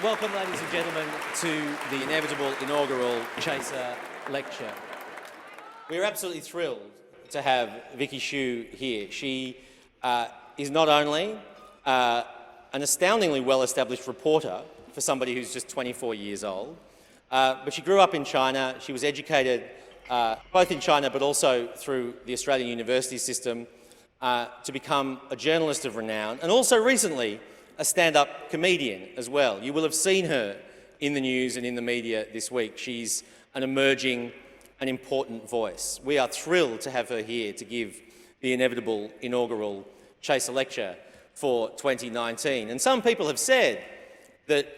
Welcome, ladies and gentlemen, to the inevitable inaugural Chaser Lecture. We're absolutely thrilled to have Vicky Xu here. She is not only an astoundingly well-established reporter for somebody who's just 24 years old, but she grew up in China. She was educated both in China but also through the Australian university system to become a journalist of renown, and also recently a stand-up comedian as well. You will have seen her in the news and in the media this week. She's an emerging and important voice. We are thrilled to have her here to give the inevitable inaugural Chaser Lecture for 2019. And some people have said that,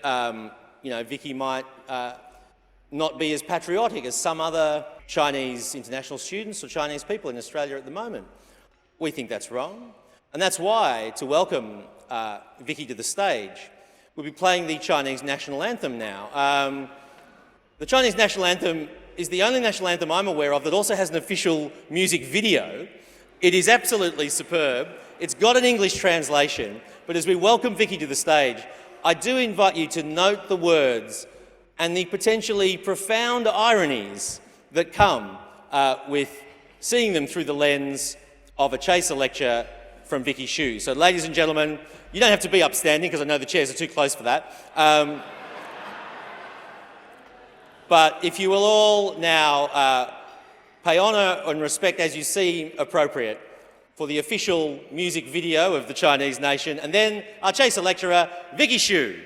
Vicky might not be as patriotic as some other Chinese international students or Chinese people in Australia at the moment. We think that's wrong. And that's why, to welcome Vicky to the stage, we'll be playing the Chinese national anthem now. The Chinese national anthem is the only national anthem I'm aware of that also has an official music video. It is absolutely superb. It's got an English translation, but as we welcome Vicky to the stage, I do invite you to note the words and the potentially profound ironies that come with seeing them through the lens of a Chaser Lecture from Vicky Xu. So, ladies and gentlemen, you don't have to be upstanding because I know the chairs are too close for that. But if you will all now pay honour and respect as you see appropriate for the official music video of the Chinese nation, and then our Chaser Lecturer, Vicky Xu.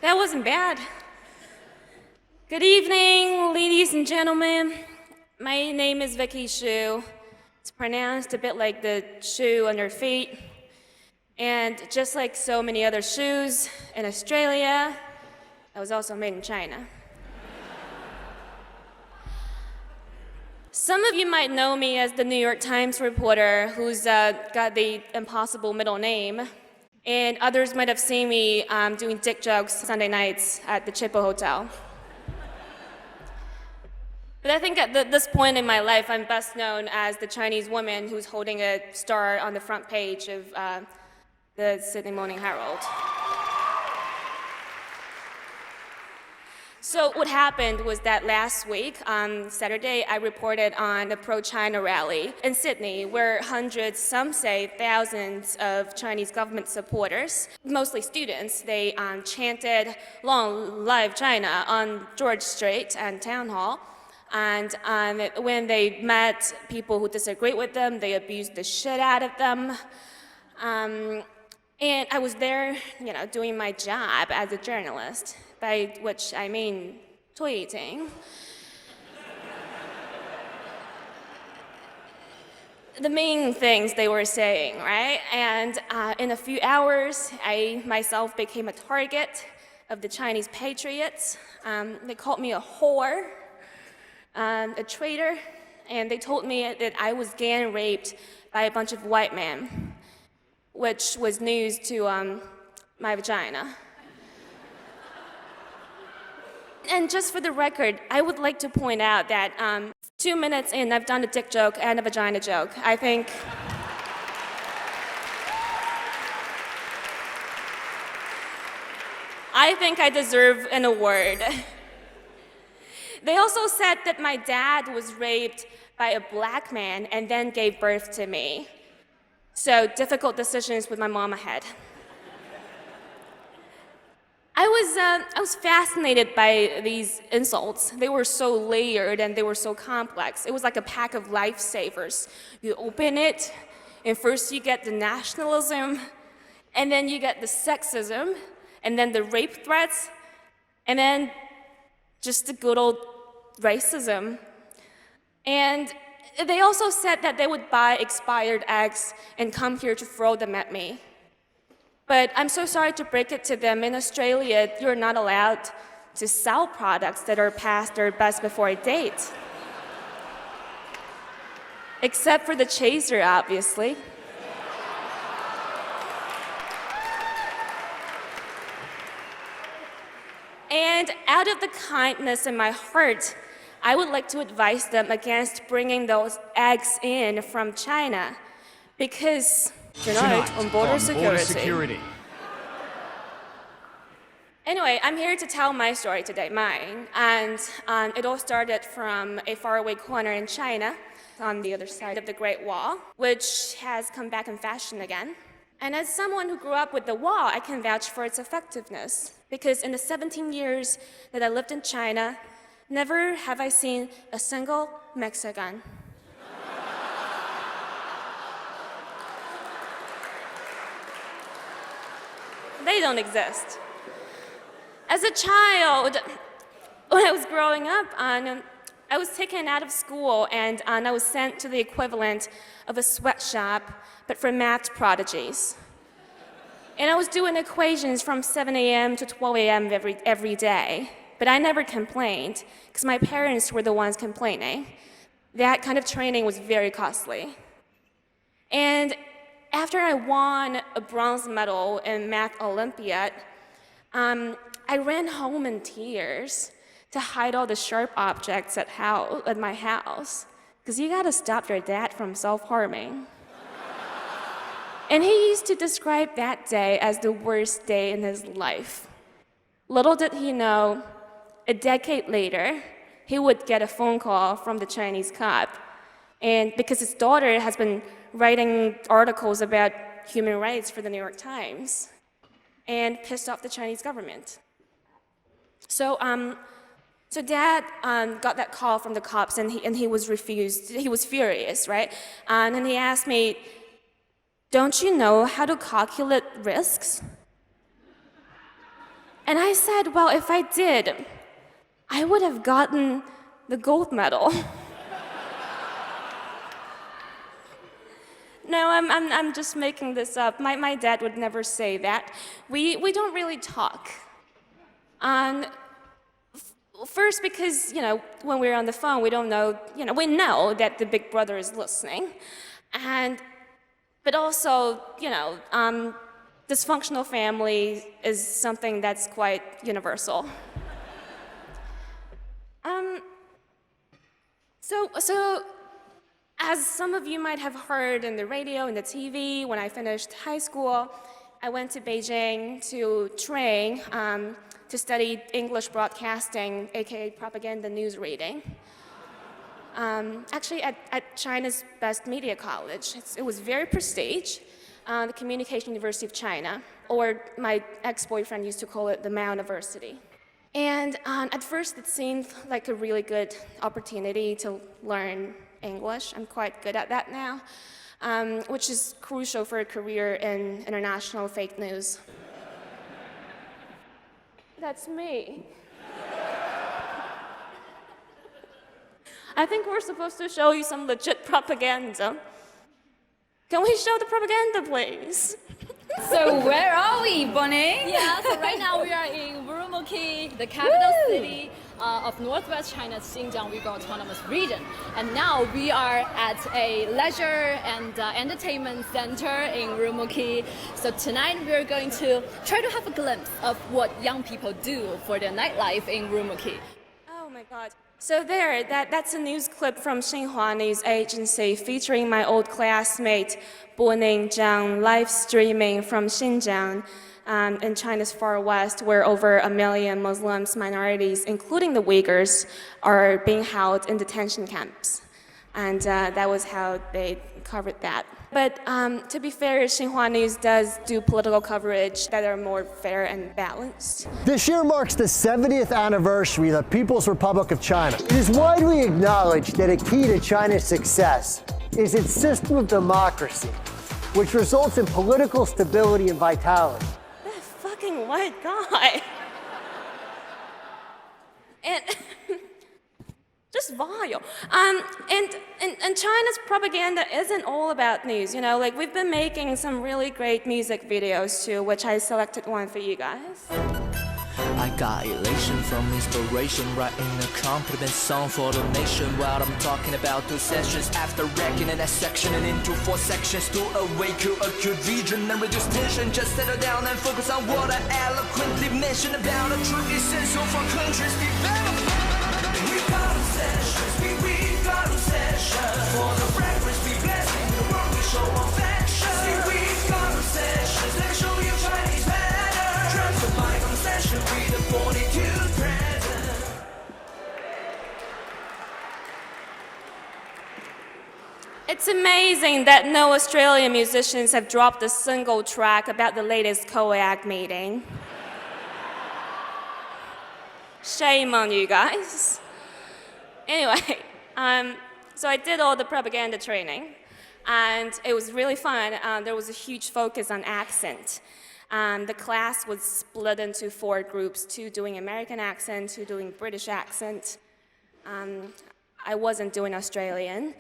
That wasn't bad. Good evening, ladies and gentlemen. My name is Vicky Xu. It's pronounced a bit like the shoe on your feet. And just like so many other shoes in Australia, I was also made in China. Some of you might know me as the New York Times reporter who's got the impossible middle name. And others might have seen me doing dick jokes Sunday nights at the Chippo Hotel. But I think at this point in my life, I'm best known as the Chinese woman who's holding a star on the front page of the Sydney Morning Herald. So what happened was that last week, on Saturday, I reported on a pro-China rally in Sydney where hundreds, some say thousands of Chinese government supporters, mostly students, they chanted "Long Live China" on George Street and Town Hall. And when they met people who disagreed with them, they abused the shit out of them. And I was there, doing my job as a journalist, by which I mean tweeting. The main things they were saying, right? And in a few hours, I myself became a target of the Chinese patriots. They called me a whore, a traitor, and they told me that I was gang raped by a bunch of white men, which was news to my vagina. And just for the record, I would like to point out that 2 minutes in, I've done a dick joke and a vagina joke. I think I deserve an award. They also said that my dad was raped by a black man and then gave birth to me. So difficult decisions with my mom ahead. I was fascinated by these insults. They were so layered and they were so complex. It was like a pack of lifesavers. You open it, and first you get the nationalism, and then you get the sexism, and then the rape threats, and then just the good old racism. And they also said that they would buy expired eggs and come here to throw them at me. But I'm so sorry to break it to them. In Australia, you're not allowed to sell products that are past their best before date. Except for the chaser, obviously. And out of the kindness in my heart, I would like to advise them against bringing those eggs in from China, because tonight on border security. Anyway, I'm here to tell my story today, mine. And it all started from a faraway corner in China on the other side of the Great Wall, which has come back in fashion again. And as someone who grew up with the wall, I can vouch for its effectiveness. Because in the 17 years that I lived in China, never have I seen a single Mexican. They don't exist. As a child, when I was growing up, I was taken out of school and I was sent to the equivalent of a sweatshop, but for math prodigies. And I was doing equations from 7 a.m. to 12 a.m. every day. But I never complained, because my parents were the ones complaining. That kind of training was very costly. And after I won a bronze medal in Math Olympiad, I ran home in tears to hide all the sharp objects at my house, because you gotta stop your dad from self-harming. And he used to describe that day as the worst day in his life. Little did he know, a decade later, he would get a phone call from the Chinese cop, and because his daughter has been writing articles about human rights for the New York Times, and pissed off the Chinese government. So Dad got that call from the cops, and he was refused. He was furious, right? And he asked me, "Don't you know how to calculate risks?" And I said, "Well, if I did, I would have gotten the gold medal." No, I'm just making this up. My dad would never say that. We don't really talk. First, because when we're on the phone, we don't know. We know that the big brother is listening, but also dysfunctional family is something that's quite universal. So as some of you might have heard in the radio and the TV, when I finished high school, I went to Beijing to train to study English broadcasting, aka propaganda news reading. Actually, at China's best media college. It was very prestige, the Communication University of China, or my ex-boyfriend used to call it the Mao University. And at first, it seemed like a really good opportunity to learn English. I'm quite good at that now, which is crucial for a career in international fake news. That's me. I think we're supposed to show you some legit propaganda. Can we show the propaganda, please? So where are we, Bonnie? Yeah, so right now we are in Urumqi, the capital city of northwest China's Xinjiang Uyghur Autonomous Region. And now we are at a leisure and entertainment center in Urumqi. So tonight we are going to try to have a glimpse of what young people do for their nightlife in Urumqi. Oh my God. So that's a news clip from Xinhua News Agency featuring my old classmate, Boning Zhang, live streaming from Xinjiang in China's far west, where over 1 million Muslims, minorities, including the Uyghurs, are being held in detention camps. And that was how they covered that. But to be fair, Xinhua News does do political coverage that are more fair and balanced. This year marks the 70th anniversary of the People's Republic of China. It is widely acknowledged that a key to China's success is its system of democracy, which results in political stability and vitality. That fucking white guy. And just vile. And China's propaganda isn't all about news, you know, like we've been making some really great music videos too, which I selected one for you guys. I got elation from inspiration, writing a compliment song for the nation. While I'm talking about 2 sessions after wrecking and sectioning into 4 sections to awaken acute vision and reduce tension. Just settle down and focus on what I eloquently mentioned about a true essential for countries development. We got obsessions, we got obsessions. For the fragrance we bless in the world we show affection. See, we got obsessions, let me show you Chinese better. Transfer my obsession with the 42 present. It's amazing that no Australian musicians have dropped a single track about the latest COAG meeting. Shame on you guys. Anyway, so I did all the propaganda training, and it was really fun. There was a huge focus on accent. The class was split into 4 groups, 2 doing American accent, 2 doing British accent. I wasn't doing Australian.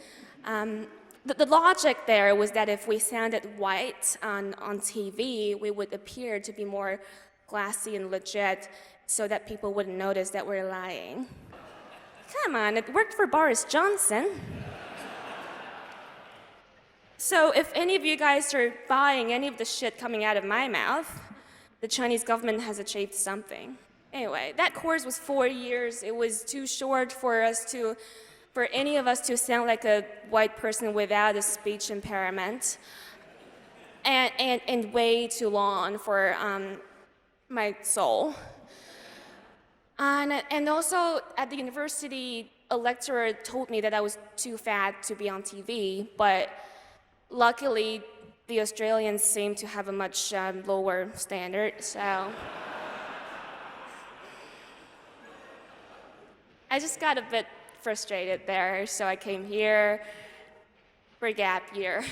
The logic there was that if we sounded white on TV, we would appear to be more classy and legit so that people wouldn't notice that we're lying. Come on, it worked for Boris Johnson. So if any of you guys are buying any of the shit coming out of my mouth, the Chinese government has achieved something. Anyway, that course was 4 years. It was too short for any of us to sound like a white person without a speech impairment, and way too long for my soul. And also at the university, a lecturer told me that I was too fat to be on TV, but luckily the Australians seem to have a much lower standard, so I just got a bit frustrated there, so I came here for a gap year.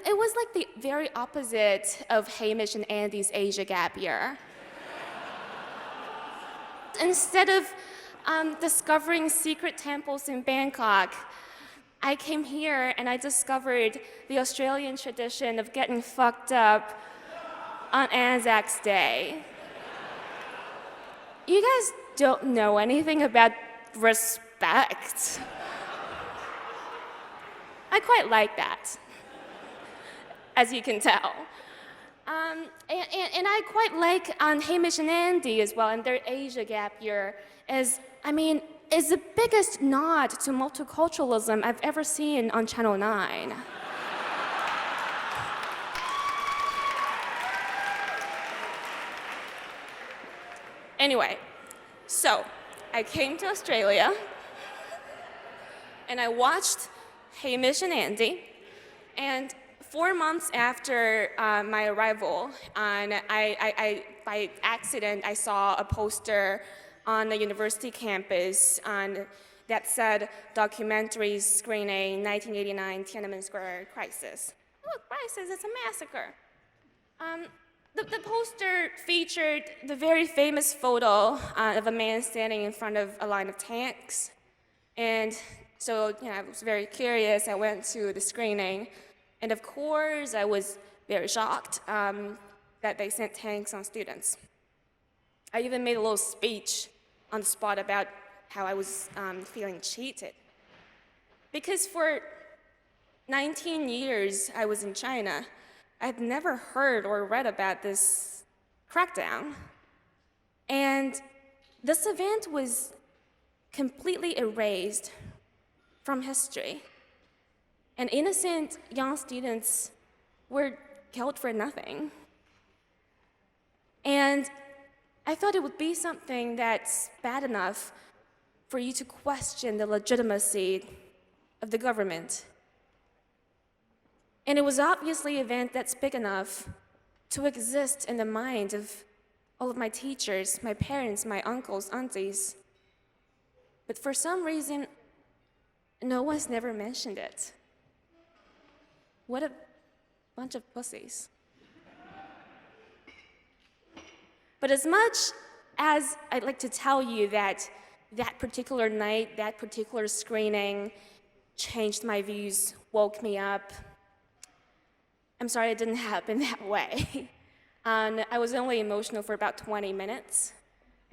It was like the very opposite of Hamish and Andy's Asia gap year. Instead of discovering secret temples in Bangkok, I came here and I discovered the Australian tradition of getting fucked up on Anzac Day. You guys don't know anything about respect. I quite like that, as you can tell. And I quite like Hamish and Andy as well, and their Asia gap year is the biggest nod to multiculturalism I've ever seen on Channel 9. Anyway, so I came to Australia and I watched Hamish and Andy, and 4 months after my arrival, by accident, I saw a poster on the university campus that said documentary screening 1989 Tiananmen Square crisis. Look, crisis, it's a massacre. The poster featured the very famous photo of a man standing in front of a line of tanks. And so, I was very curious. I went to the screening. And of course, I was very shocked that they sent tanks on students. I even made a little speech on the spot about how I was feeling cheated. Because for 19 years I was in China, I'd never heard or read about this crackdown. And this event was completely erased from history. And innocent young students were killed for nothing. And I thought it would be something that's bad enough for you to question the legitimacy of the government. And it was obviously an event that's big enough to exist in the mind of all of my teachers, my parents, my uncles, aunties. But for some reason, no one's never mentioned it. What a bunch of pussies. But as much as I'd like to tell you that that particular night, that particular screening changed my views, woke me up, I'm sorry it didn't happen that way. I was only emotional for about 20 minutes.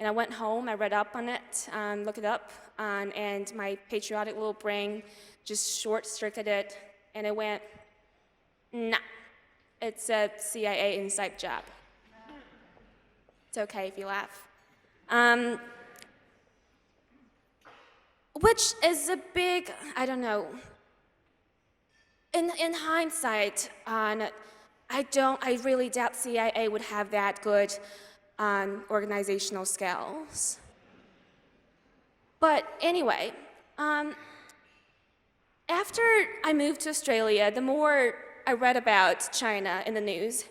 And I went home, I read up on it, looked it up, and my patriotic little brain just short-circuited it, and it went, nah, it's a CIA inside job. It's okay if you laugh. Which is a big, I don't know. In hindsight, I really doubt CIA would have that good organizational skills. But anyway, after I moved to Australia, the more I read about China in the news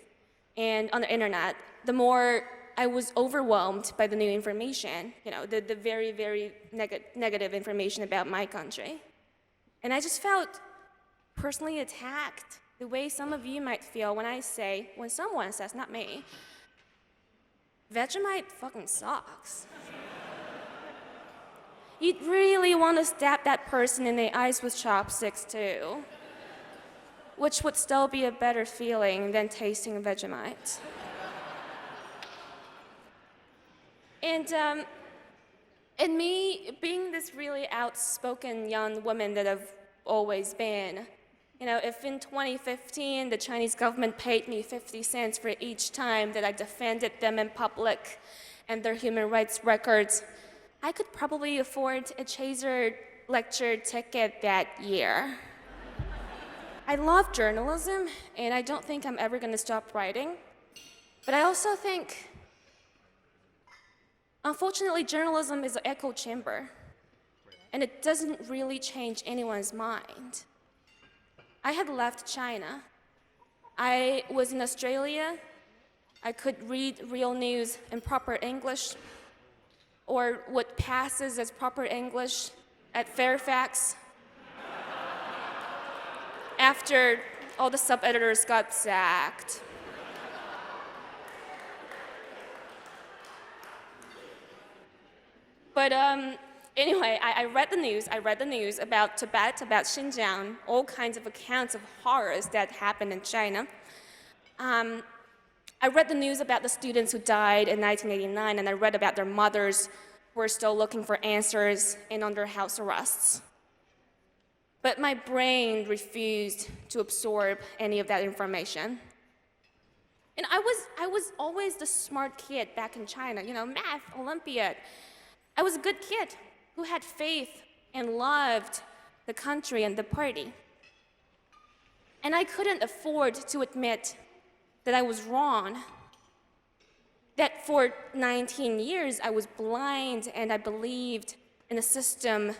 and on the internet, the more I was overwhelmed by the new information, the very, very negative information about my country. And I just felt personally attacked, the way some of you might feel when someone says, not me, Vegemite fucking sucks. You'd really want to stab that person in the eyes with chopsticks too, which would still be a better feeling than tasting Vegemite. And me being this really outspoken young woman that I've always been, if in 2015 the Chinese government paid me 50 cents for each time that I defended them in public and their human rights records, I could probably afford a Chaser lecture ticket that year. I love journalism, and I don't think I'm ever going to stop writing. But I also think, unfortunately, journalism is an echo chamber, and it doesn't really change anyone's mind. I had left China. I was in Australia. I could read real news in proper English, or what passes as proper English at Fairfax, after all the sub-editors got sacked. But anyway, I read the news about Tibet, about Xinjiang, all kinds of accounts of horrors that happened in China. I read the news about the students who died in 1989, and I read about their mothers who are still looking for answers and under house arrests. But my brain refused to absorb any of that information. And I was always the smart kid back in China, math, Olympiad. I was a good kid who had faith and loved the country and the party. And I couldn't afford to admit that I was wrong, that for 19 years I was blind and I believed in a system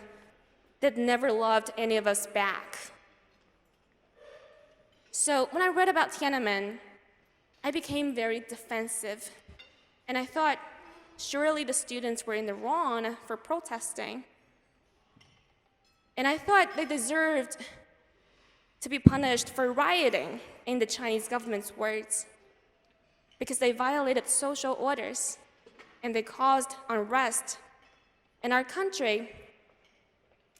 that never loved any of us back. So when I read about Tiananmen, I became very defensive, and I thought, surely the students were in the wrong for protesting. And I thought they deserved to be punished for rioting, in the Chinese government's words, because they violated social orders and they caused unrest. In our country,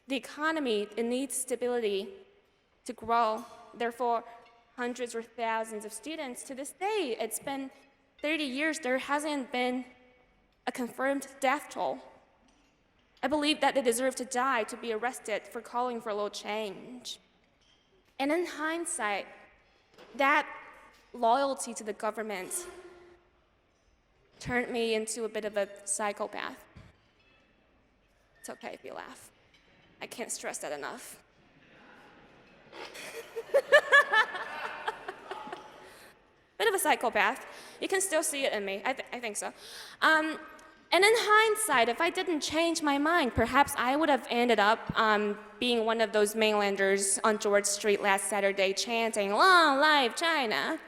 the economy, it needs stability to grow. Therefore, hundreds or thousands of students, to this day, it's been 30 years, there hasn't been a confirmed death toll. I believe that they deserve to die, to be arrested for calling for a little change. And in hindsight, that loyalty to the government turned me into a bit of a psychopath. It's okay if you laugh. I can't stress that enough. Bit of a psychopath. You can still see it in me. I think so. And in hindsight, if I didn't change my mind, perhaps I would have ended up being one of those mainlanders on George Street last Saturday chanting, "Long life China,"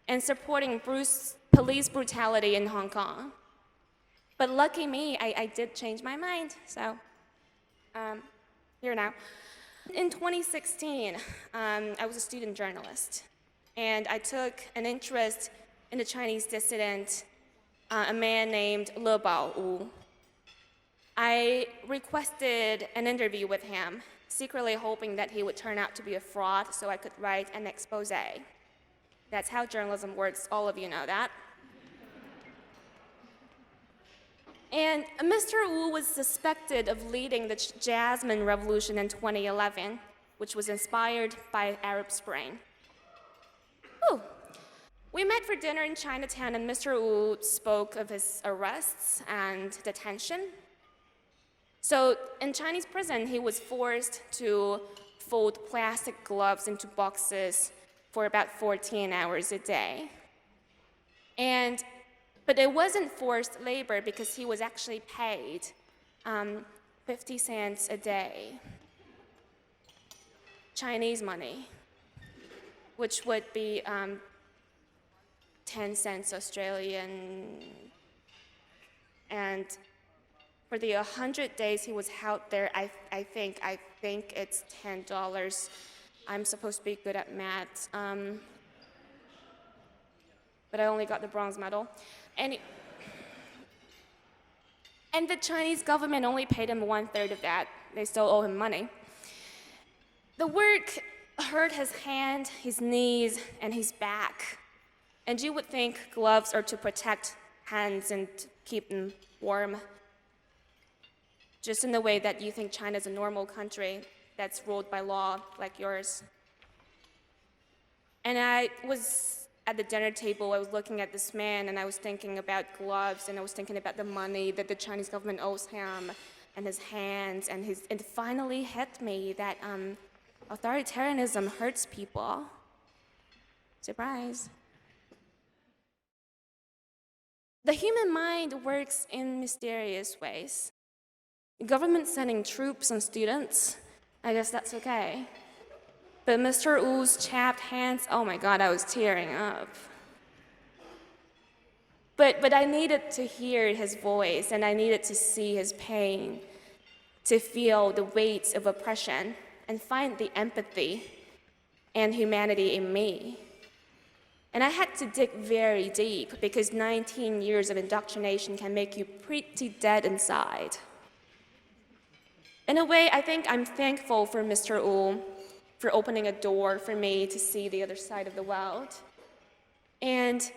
and supporting police brutality in Hong Kong. But lucky me, I did change my mind, so here now. In 2016, I was a student journalist, and I took an interest in the Chinese dissident, a man named Le Baowu. I requested an interview with him, secretly hoping that he would turn out to be a fraud so I could write an expose. That's how journalism works, all of you know that. And Mr. Wu was suspected of leading the Jasmine Revolution in 2011, which was inspired by Arab Spring. Whew. We met for dinner in Chinatown, and Mr. Wu spoke of his arrests and detention. So in Chinese prison, he was forced to fold plastic gloves into boxes for about 14 hours a day. But it wasn't forced labor because he was actually paid 50 cents a day, Chinese money, which would be 10 cents Australian. And for the 100 days he was held there, I think it's $10. I'm supposed to be good at math, but I only got the bronze medal. And the Chinese government only paid him 1/3 of that. They still owe him money. The work hurt his hand, his knees, and his back. And you would think gloves are to protect hands and to keep them warm, just in the way that you think China's a normal country that's ruled by law like yours. And I was at the dinner table, I was looking at this man, and I was thinking about gloves, and I was thinking about the money that the Chinese government owes him, and his hands, and it finally hit me that authoritarianism hurts people. Surprise. The human mind works in mysterious ways. The government sending troops on students, I guess that's okay. But Mr. Wu's chapped hands, oh my God, I was tearing up. But I needed to hear his voice, and I needed to see his pain, to feel the weight of oppression, and find the empathy and humanity in me. And I had to dig very deep, because 19 years of indoctrination can make you pretty dead inside. In a way, I think I'm thankful for Mr. Wu for opening a door for me to see the other side of the world. And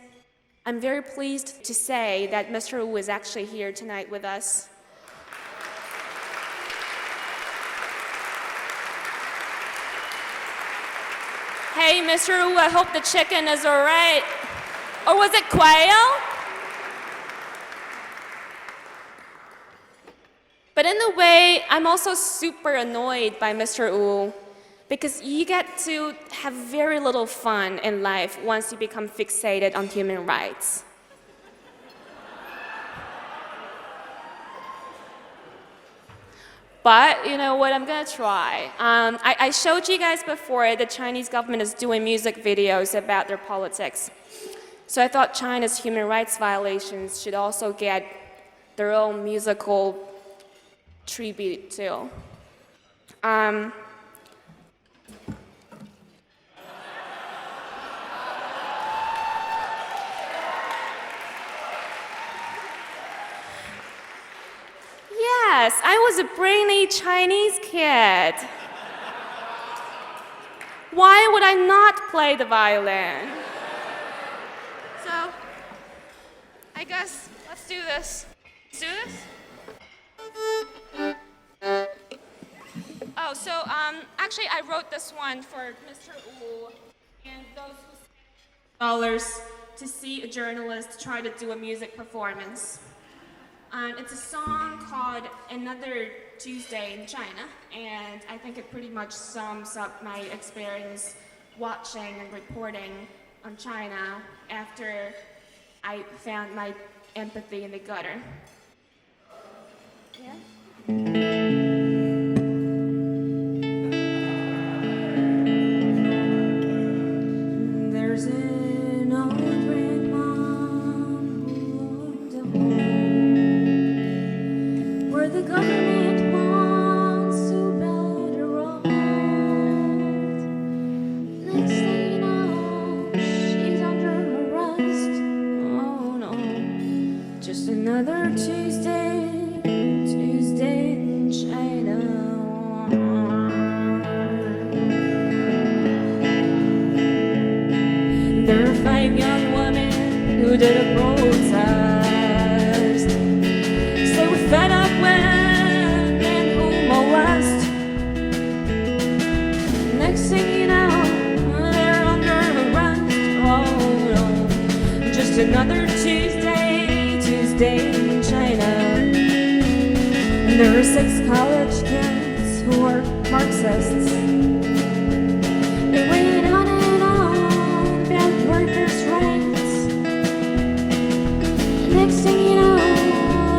I'm very pleased to say that Mr. Wu is actually here tonight with us. Hey, Mr. Wu, I hope the chicken is all right. Or was it quail? But in a way, I'm also super annoyed by Mr. Wu, because you get to have very little fun in life once you become fixated on human rights. But you know what, I'm gonna try. I showed you guys before the Chinese government is doing music videos about their politics. So I thought China's human rights violations should also get their own musical tribute too. Yes, I was a brainy Chinese kid. Why would I not play the violin? So, I guess let's do this. Let's do this? Oh, so actually I wrote this one for Mr. Wu and those who spend dollars to see a journalist try to do a music performance. It's a song called Another Tuesday in China, and I think it pretty much sums up my experience watching and reporting on China after I found my empathy in the gutter. There's an old red mom who owns a home where the government wants to build a road. Next thing you know, she's under arrest. Oh no, just another Tuesday in China. There are 5 young women who did a protest. Say we're fed up with men who molest. Next thing you know, they're under arrest. Oh no, just another Tuesday in China. And there are 6 college kids who are Marxists. They wait on and on about workers' rights. Next thing you know,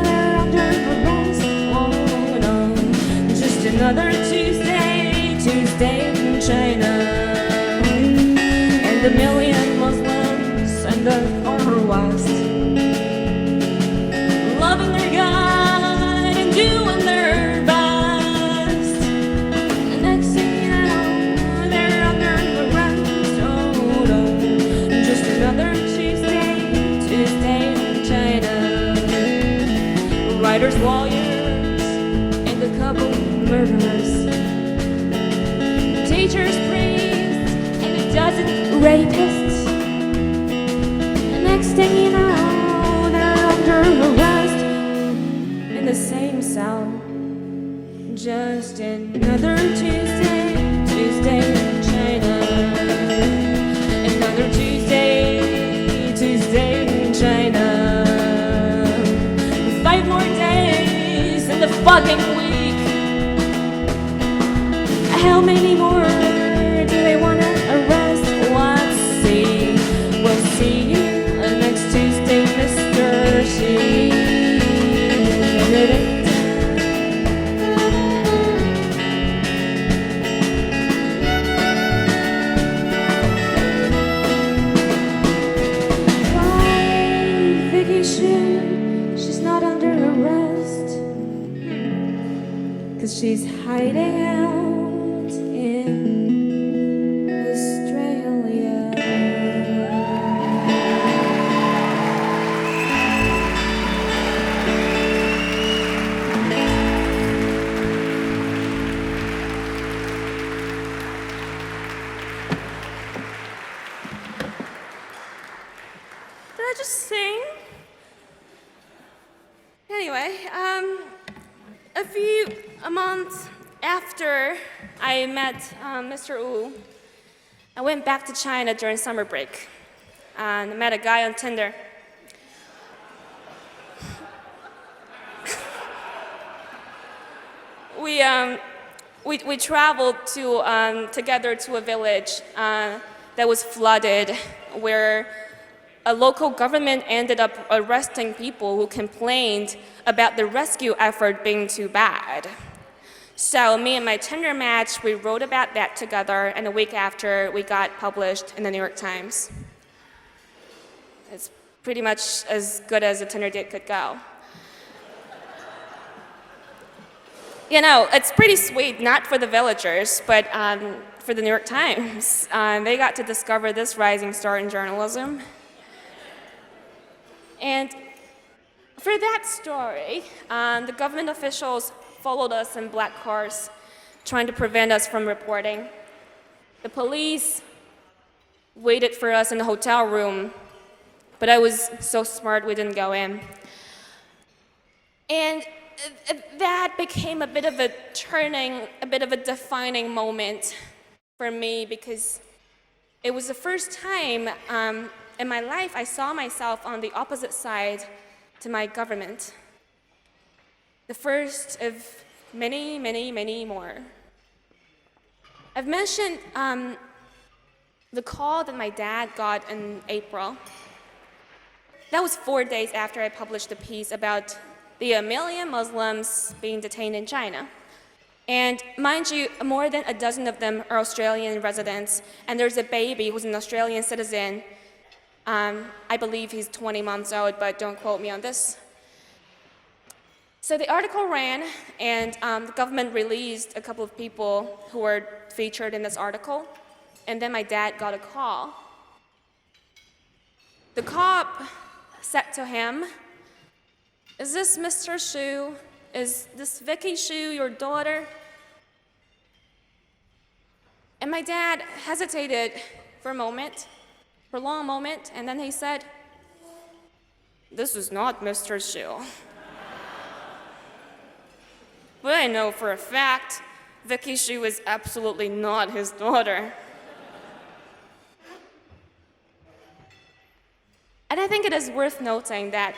they're under arrest. Oh no, just another Tuesday in China. And a million Muslims and the far west, loving their God and doing their best. The next thing you know, they're under arrest. Oh no, just another Tuesday in China. Writers, lawyers, and a couple murderers. Teachers, priests, and a dozen rapists. The next thing you know, they're under arrest in the same cell. Just another Tuesday in China. Another Tuesday in China. 5 more days in the fucking week. How many more do they wanna arrest? Let's see. We'll see you next Tuesday, Mr. Xi. Why Vicky Xu? She's not under arrest. 'Cause she's hiding out in Australia. Did I just sing? Anyway, a month after I met Mr. Wu, I went back to China during summer break and met a guy on Tinder. We traveled together to a village that was flooded, where a local government ended up arresting people who complained about the rescue effort being too bad. So me and my Tinder match, we wrote about that together, and a week after, we got published in the New York Times. It's pretty much as good as a Tinder date could go. You know, it's pretty sweet, not for the villagers, but for the New York Times. They got to discover this rising star in journalism. And for that story, the government officials followed us in black cars, trying to prevent us from reporting. The police waited for us in the hotel room, but I was so smart we didn't go in. And that became a bit of a defining moment for me, because it was the first time in my life I saw myself on the opposite side to my government. The first of many, many, many more. I've mentioned the call that my dad got in April. That was 4 days after I published a piece about the a million Muslims being detained in China. And mind you, more than a dozen of them are Australian residents, and there's a baby who's an Australian citizen. I believe he's 20 months old, but don't quote me on this. So the article ran, and the government released a couple of people who were featured in this article, and then my dad got a call. The cop said to him, "Is this Mr. Xu? Is this Vicky Xu your daughter?" And my dad hesitated for a long moment, and then he said, "This is not Mr. Xu. But I know for a fact Vicky Xu is absolutely not his daughter." And I think it is worth noting that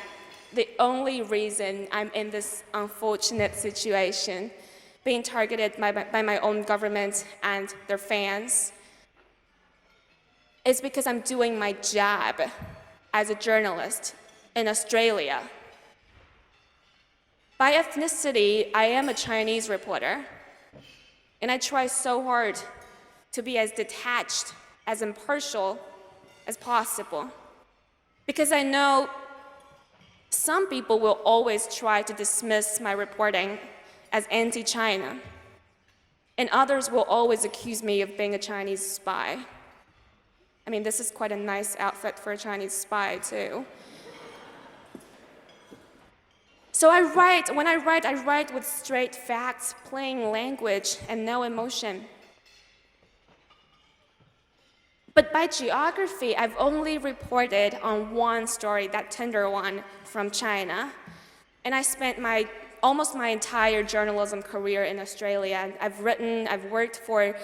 the only reason I'm in this unfortunate situation, being targeted by my own government and their fans, is because I'm doing my job as a journalist in Australia. By ethnicity, I am a Chinese reporter, and I try so hard to be as detached, as impartial as possible, because I know some people will always try to dismiss my reporting as anti-China, and others will always accuse me of being a Chinese spy. I mean, this is quite a nice outfit for a Chinese spy, too. So when I write with straight facts, plain language, and no emotion. But by geography, I've only reported on one story, that tender one from China. And I spent almost my entire journalism career in Australia. I've worked for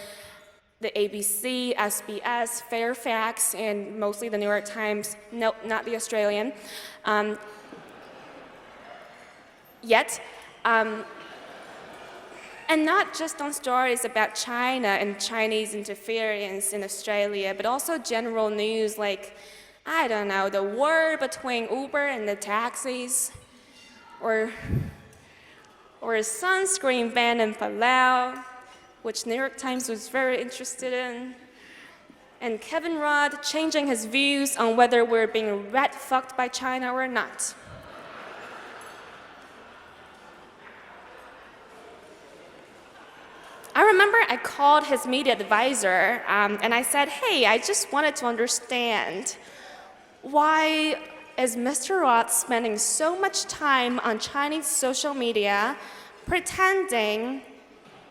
the ABC, SBS, Fairfax, and mostly the New York Times, no, not the Australian, yet. And not just on stories about China and Chinese interference in Australia, but also general news like, I don't know, the war between Uber and the taxis, or a sunscreen ban in Palau, which New York Times was very interested in, and Kevin Rudd changing his views on whether we're being rat-fucked by China or not. I remember I called his media advisor, and I said, "Hey, I just wanted to understand, why is Mr. Roth spending so much time on Chinese social media pretending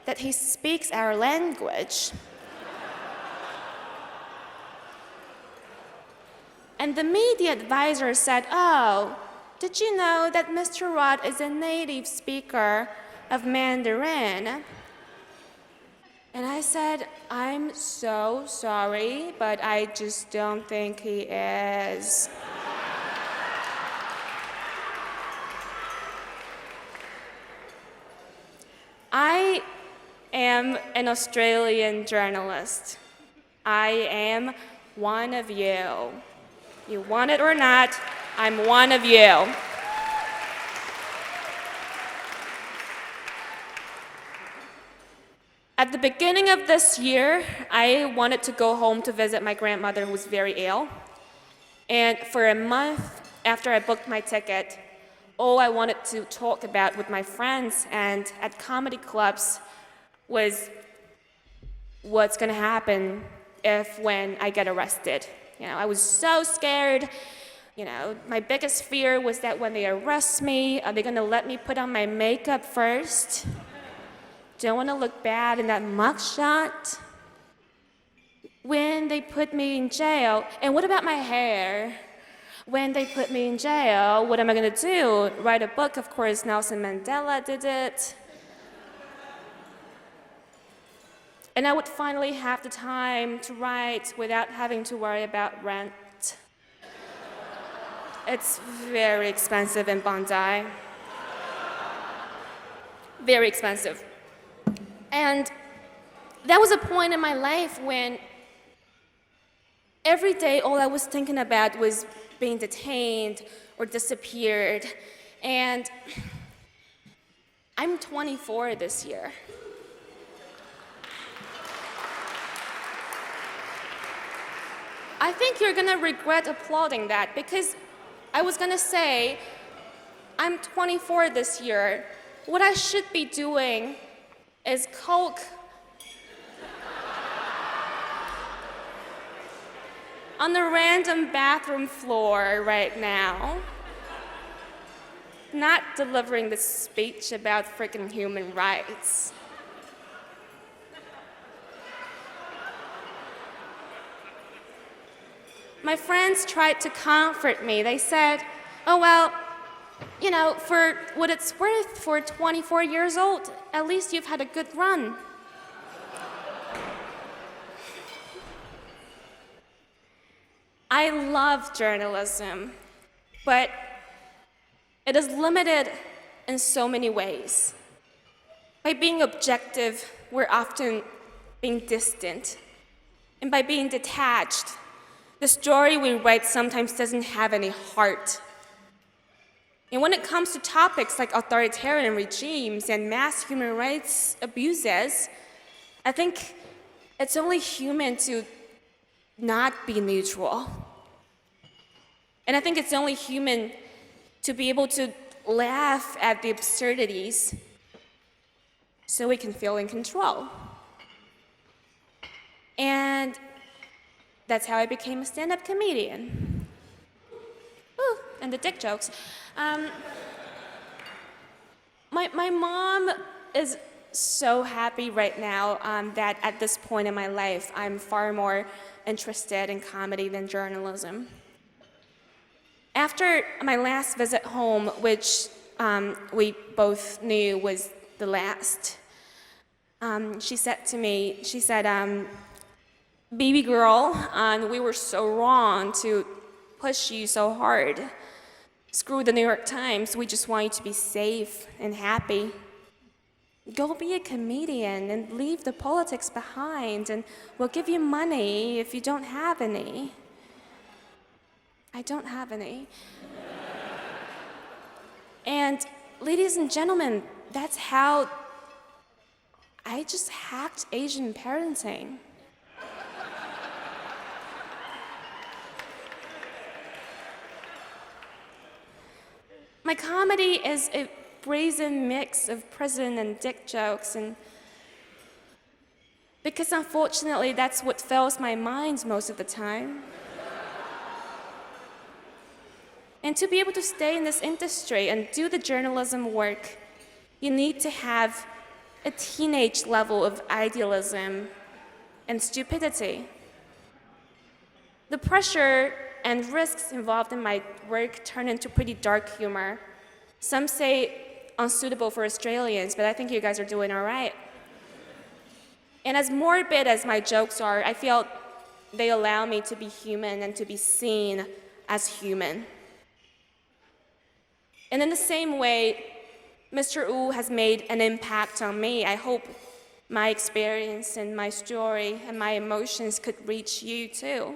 that he speaks our language?" And the media advisor said, "Oh, did you know that Mr. Roth is a native speaker of Mandarin?" And I said, "I'm so sorry, but I just don't think he is." I am an Australian journalist. I am one of you. You want it or not, I'm one of you. At the beginning of this year, I wanted to go home to visit my grandmother who was very ill. And for a month after I booked my ticket, all I wanted to talk about with my friends and at comedy clubs was what's gonna happen when I get arrested. I was so scared. My biggest fear was that when they arrest me, are they gonna let me put on my makeup first? Don't want to look bad in that mugshot. When they put me in jail, and what about my hair? When they put me in jail, what am I gonna do? Write a book? Of course, Nelson Mandela did it. And I would finally have the time to write without having to worry about rent. It's very expensive in Bondi. Very expensive. And that was a point in my life when every day all I was thinking about was being detained or disappeared. And I'm 24 this year. I think you're gonna regret applauding that because I was gonna say, I'm 24 this year. What I should be doing is coke on the random bathroom floor right now, not delivering this speech about freaking human rights. My friends tried to comfort me. They said, oh, well, you know, for what it's worth, for 24 years old, at least you've had a good run. I love journalism, but it is limited in so many ways. By being objective, we're often being distant. And by being detached, the story we write sometimes doesn't have any heart. And when it comes to topics like authoritarian regimes and mass human rights abuses, I think it's only human to not be neutral. And I think it's only human to be able to laugh at the absurdities so we can feel in control. And that's how I became a stand-up comedian. Ooh, and the dick jokes. My mom is so happy right now that at this point in my life, I'm far more interested in comedy than journalism. After my last visit home, which we both knew was the last, she said to me, baby girl, we were so wrong to push you so hard. Screw the New York Times, we just want you to be safe and happy. Go be a comedian and leave the politics behind, and we'll give you money if you don't have any. I don't have any. And ladies and gentlemen, that's how I just hacked Asian parenting. My comedy is a brazen mix of prison and dick jokes, and because unfortunately that's what fills my mind most of the time. And to be able to stay in this industry and do the journalism work, you need to have a teenage level of idealism and stupidity. The pressure and risks involved in my work turn into pretty dark humor. Some say unsuitable for Australians, but I think you guys are doing all right. And as morbid as my jokes are, I feel they allow me to be human and to be seen as human. And in the same way, Mr. Wu has made an impact on me. I hope my experience and my story and my emotions could reach you too.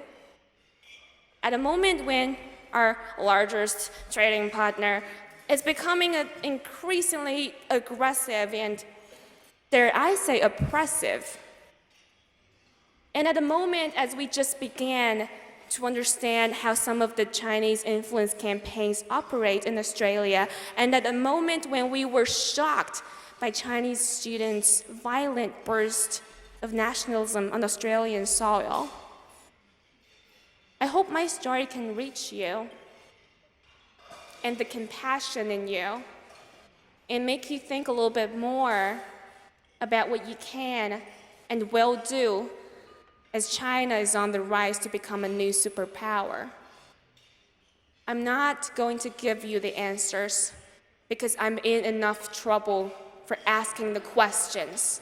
At a moment when our largest trading partner is becoming increasingly aggressive and, dare I say, oppressive. And at a moment as we just began to understand how some of the Chinese influence campaigns operate in Australia, and at a moment when we were shocked by Chinese students' violent burst of nationalism on Australian soil, I hope my story can reach you and the compassion in you and make you think a little bit more about what you can and will do as China is on the rise to become a new superpower. I'm not going to give you the answers because I'm in enough trouble for asking the questions.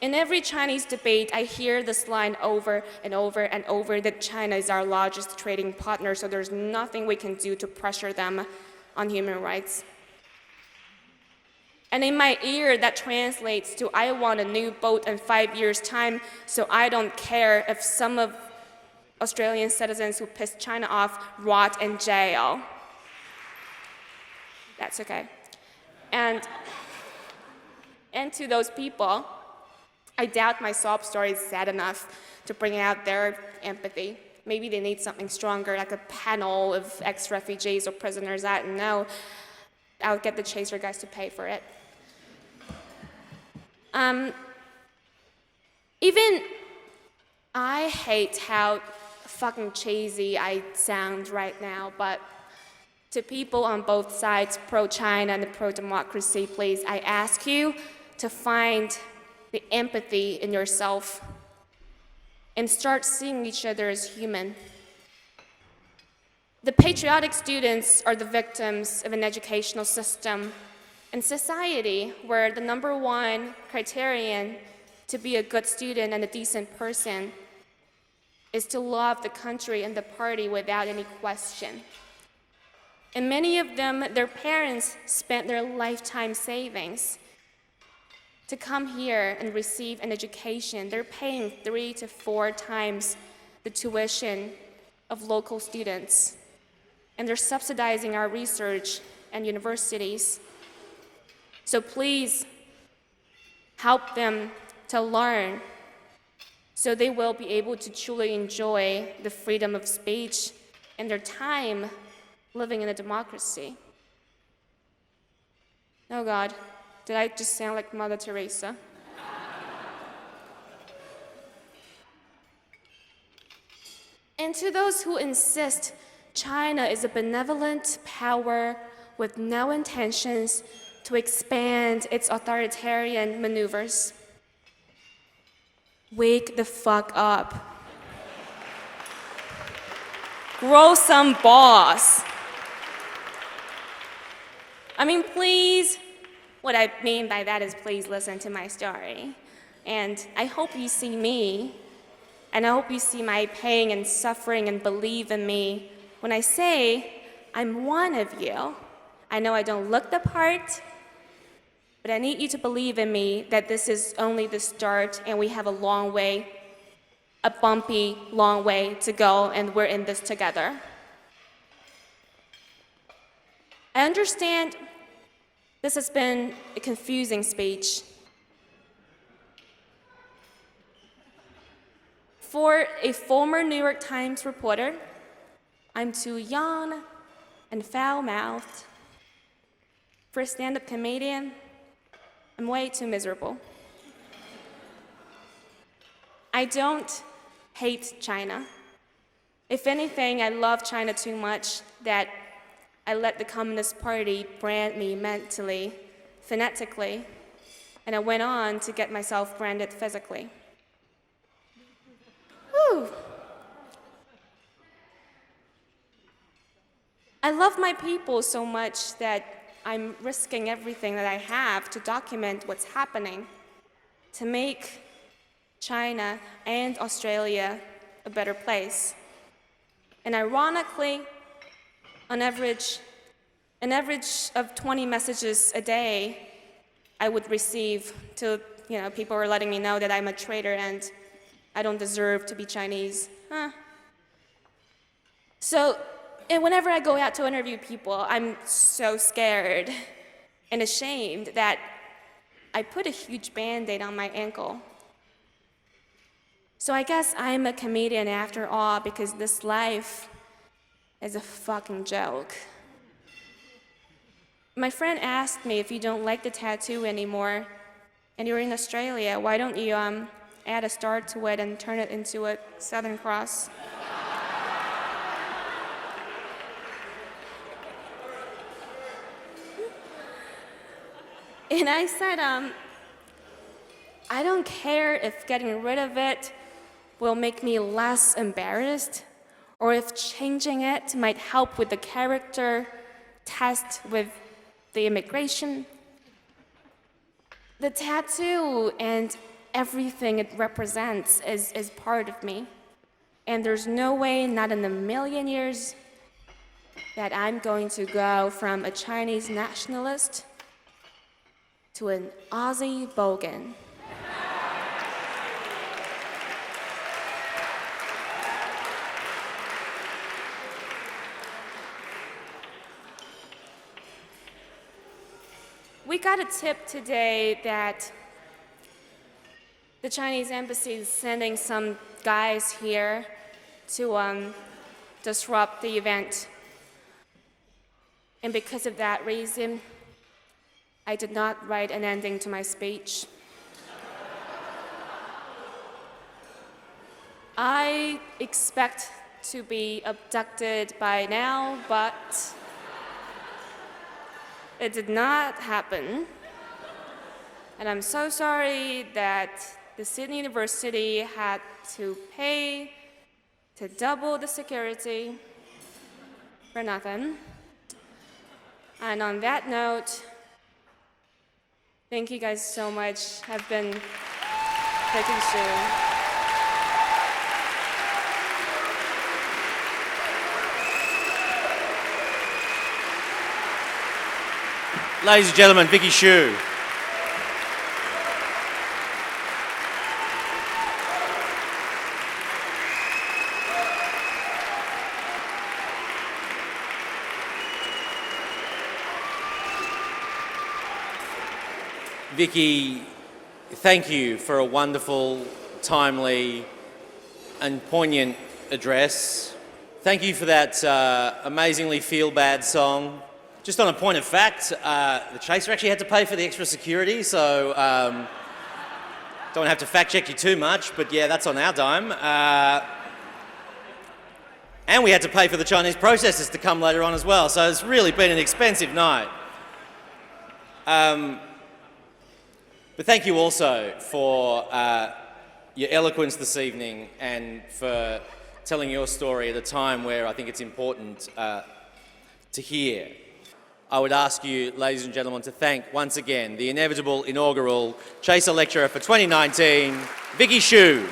In every Chinese debate, I hear this line over and over and over that China is our largest trading partner, so there's nothing we can do to pressure them on human rights. And in my ear, that translates to, I want a new boat in 5 years' time, so I don't care if some of Australian citizens who pissed China off rot in jail. That's okay. And And to those people, I doubt my sob story is sad enough to bring out their empathy. Maybe they need something stronger, like a panel of ex-refugees or prisoners. I don't know. I'll get the Chaser guys to pay for it. Even I hate how fucking cheesy I sound right now, but to people on both sides, pro-China and pro-democracy, please, I ask you to find the empathy in yourself and start seeing each other as human. The patriotic students are the victims of an educational system and society where the number one criterion to be a good student and a decent person is to love the country and the party without any question. And many of them, their parents spent their lifetime savings to come here and receive an education. They're paying 3 to 4 times the tuition of local students. And they're subsidizing our research and universities. So please help them to learn so they will be able to truly enjoy the freedom of speech and their time living in a democracy. Oh God, did I just sound like Mother Teresa? And to those who insist China is a benevolent power with no intentions to expand its authoritarian maneuvers, wake the fuck up. Grow some balls. I mean, please, what I mean by that is please listen to my story. And I hope you see me, and I hope you see my pain and suffering and believe in me when I say I'm one of you. I know I don't look the part, but I need you to believe in me that this is only the start and we have a long way, a bumpy, long way to go, and we're in this together. I understand this has been a confusing speech. For a former New York Times reporter, I'm too young and foul-mouthed. For a stand-up comedian, I'm way too miserable. I don't hate China. If anything, I love China too much that I let the Communist Party brand me mentally, phonetically, and I went on to get myself branded physically. Whew. I love my people so much that I'm risking everything that I have to document what's happening, to make China and Australia a better place. And ironically, an average of 20 messages a day I would receive to, people were letting me know that I'm a traitor and I don't deserve to be Chinese. So, and whenever I go out to interview people, I'm so scared and ashamed that I put a huge Band-Aid on my ankle. So I guess I'm a comedian after all because this life is a fucking joke. My friend asked me, if you don't like the tattoo anymore and you're in Australia, why don't you add a star to it and turn it into a Southern Cross? And I said, I don't care if getting rid of it will make me less embarrassed, or if changing it might help with the character test with the immigration. The tattoo and everything it represents is part of me. And there's no way, not in a million years, that I'm going to go from a Chinese nationalist to an Aussie bogan. We got a tip today that the Chinese embassy is sending some guys here to disrupt the event. And because of that reason, I did not write an ending to my speech. I expect to be abducted by now, but it did not happen. And I'm so sorry that the Sydney University had to pay to double the security for nothing. And on that note, thank you guys so much. I've been Vicky Shu. Ladies and gentlemen, Vicky Shu. Vicky, thank you for a wonderful, timely and poignant address. Thank you for that amazingly feel-bad song. Just on a point of fact, the chaser actually had to pay for the extra security, so don't have to fact-check you too much, but yeah, that's on our dime. And we had to pay for the Chinese protesters to come later on as well, so it's really been an expensive night. But thank you also for your eloquence this evening and for telling your story at a time where I think it's important to hear. I would ask you, ladies and gentlemen, to thank once again the inevitable inaugural Chaser Lecturer for 2019, Vicky Shu.